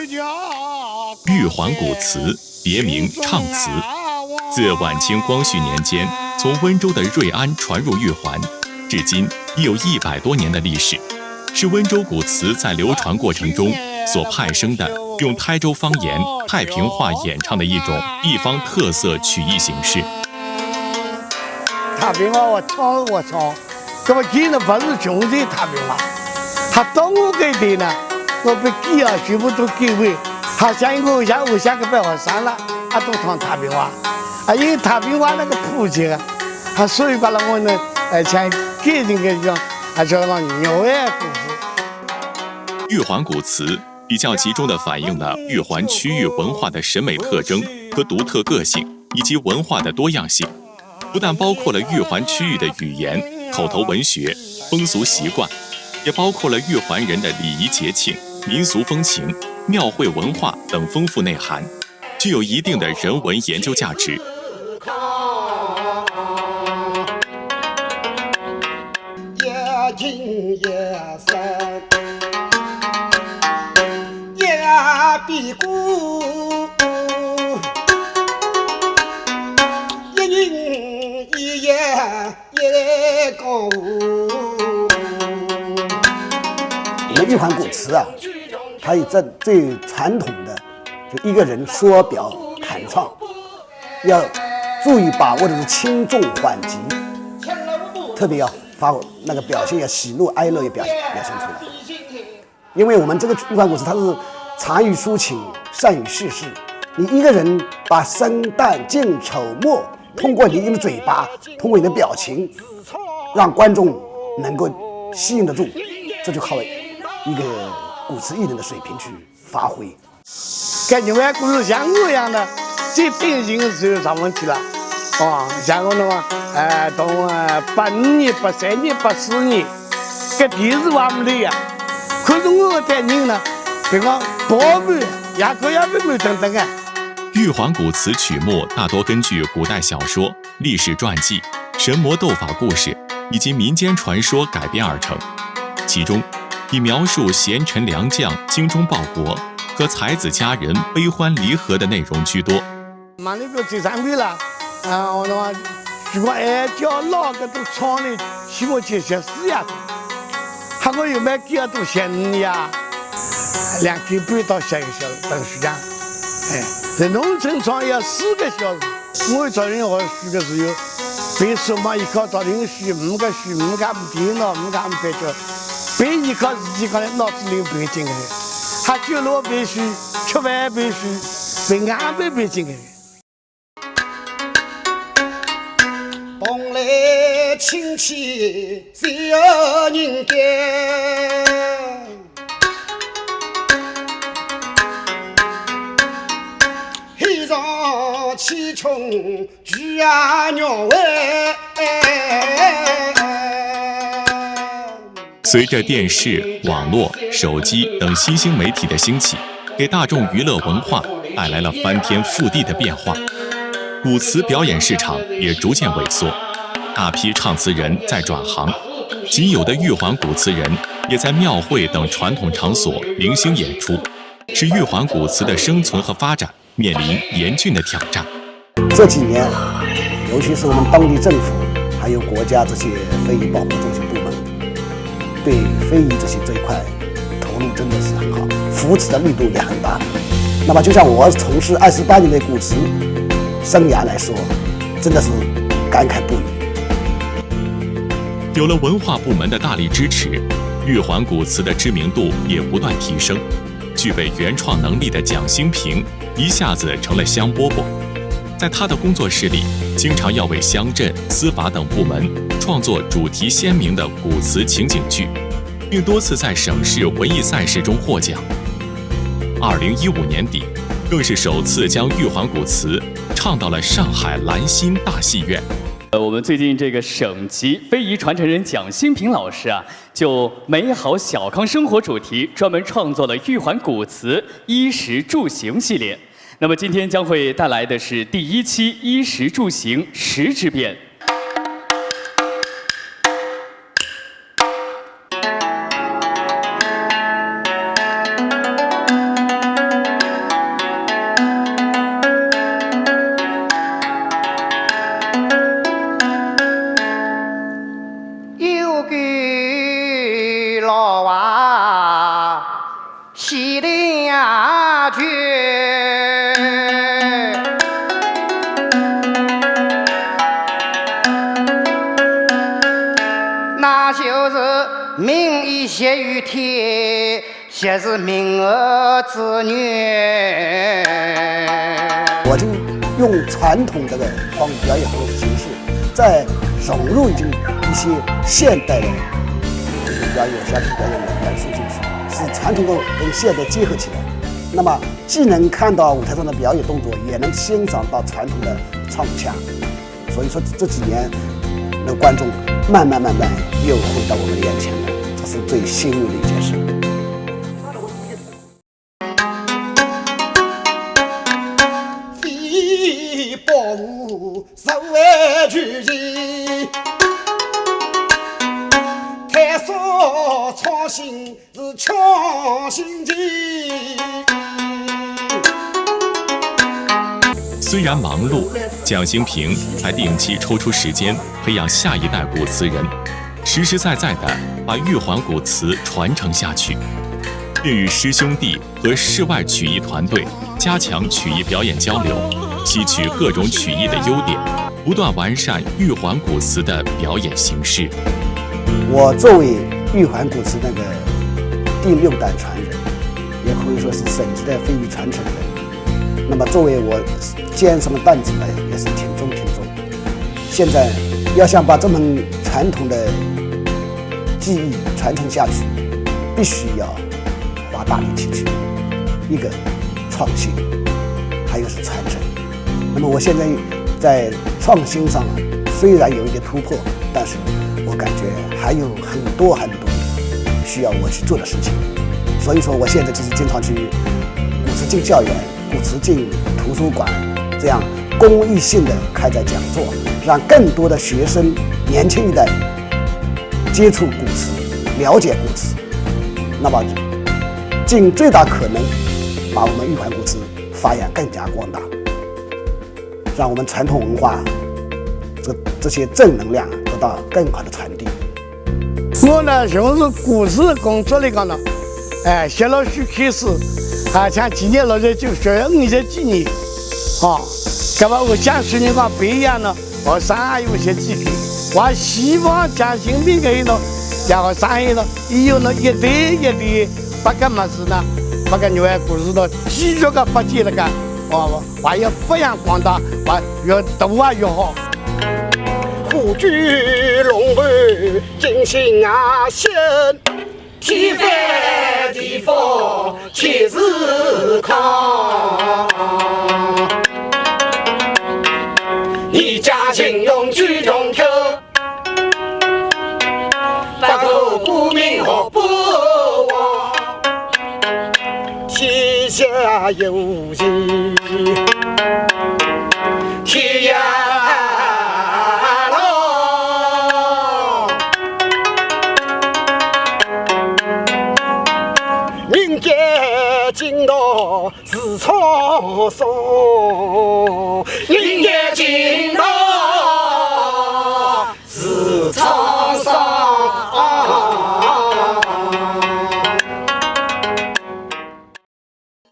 玉环古祠别名唱祠，自晚清光绪年间从温州的瑞安传入玉环，至今已有100多年的历史，是温州古祠在流传过程中所派生的用台州方言太平话演唱的一种地方特色曲艺形式。太平话我唱，那么今天不是穷的太平话，他懂我给的呢，我被给啊，全部都给回。他像我像个百花山了，都唱太平话，因为太平话那个普及啊，所以把那我呢，像给人个讲，叫那牛爱故事。玉环古祠比较集中地反映了玉环区域文化的审美特征和独特个性，以及文化的多样性。不但包括了玉环区域的语言、口头文学、风俗习惯，也包括了玉环人的礼仪节庆、民俗风情、庙会文化等丰富内涵，具有一定的人文研究价值。夜静夜深，夜比鼓，一人一夜夜高。我们玉环古祠啊，它有最传统的，就一个人说表弹唱，要注意把握的是轻重缓急，特别要那个表现要喜怒哀乐也表现出来。因为我们这个玉环古祠它是长于抒情，善于叙事，你一个人把生旦净丑末通过你的嘴巴，通过你的表情，让观众能够吸引得住，这就靠一个古词艺人的水平去发挥。跟你们故事像我一样的，最典型的是有啥问题了？像我的话，从85年、83年、84年，这电视话没得呀。可是我的人呢，比方保姆、牙科也没等等啊。玉环古祠曲目大多根据古代小说、历史传记、神魔斗法故事以及民间传说改编而成，其中以描述贤臣良将精忠报国和才子佳人悲欢离合的内容居多。嘛，那个最上位了，我的话，如果叫老个都唱的，起码就学4呀，还我有没给都闲呀，2个半到7个小时等时间，在农村唱要4个小时，我找人学书的时候，背书嘛，一考找人书，5个书，5个电脑，5个白叫。背一考自己可能脑子里背进来，他酒楼背书，吃饭背书，背安排背进来。蓬莱亲戚谁有人干？黑上气冲举啊鸟喂。随着电视、网络、手机等新兴媒体的兴起，给大众娱乐文化带来了翻天覆地的变化，古词表演市场也逐渐萎缩，大批唱词人在转行，仅有的玉环古词人也在庙会等传统场所零星演出，使玉环古词的生存和发展面临严峻的挑战。这几年，尤其是我们当地政府还有国家这些非遗保护中心部门，对非遗这一块投入真的是很好，扶持的力度也很大。那么就像我从事28年的古词生涯来说，真的是感慨不已。有了文化部门的大力支持，玉环古词的知名度也不断提升，具备原创能力的蒋兴平一下子成了香饽饽。在他的工作室里，经常要为乡镇、司法等部门创作主题鲜明的古词情景剧，并多次在省市文艺赛事中获奖。2015年底，更是首次将玉环古词唱到了上海兰心大戏院。我们最近这个省级非遗传承人蒋兴平老师啊，就美好小康生活主题，专门创作了玉环古词衣食住行系列。那么今天将会带来的是第1期衣食住行10之变。老娃喜两句，那就是民以血于天，血是民儿子女。我就用传统这个方表演方式形式，再融入一些现代的表演、小品表演的元素进去，使传统跟现代结合起来。那么既能看到舞台上的表演动作，也能欣赏到传统的唱腔。所以说这几年，那观众慢慢又回到我们的眼前了，这是最欣慰的一件事。非宝物实为巨人，探索创新是创新劲。虽然忙碌，蒋兴平还定期抽出时间培养下一代鼓词人，实实在在地把玉环鼓词传承下去，并与师兄弟和室外曲艺团队加强曲艺表演交流，吸取各种曲艺的优点，不断完善玉环鼓词的表演形式。我作为玉环鼓词那个第6代传人，也可以说是省级的非遗传承人。那么作为我肩上的担子呢，也是挺重。现在要想把这门传统的技艺传承下去，必须要花大力气去，一个创新，还有是传承。那么我现在在创新上虽然有一点突破，但是我感觉还有很多需要我去做的事情。所以说我现在就是经常去鼓词进教员、鼓词进图书馆，这样公益性的开展讲座，让更多的学生、年轻一代接触鼓词、了解鼓词，那么尽最大可能把我们玉环鼓词发扬更加光大，让我们传统文化这些正能量得到更好的传递。我呢，从事鼓词工作来讲呢，写了书开始，像今年老师就学50几年，那么我讲虽然讲不一样呢，我生还有些机会，我希望蒋兴平这呢，然后上海呢，也有呢一代把个么子呢，把个玉环鼓词呢继续个发展了个，还要发扬光大，越多越好。虎踞龙门尽心心，天翻地覆千事康。你家请用举中口，八口鼓鸣和不忘，天下有情天涯。今朝是沧桑，人间今朝是沧桑。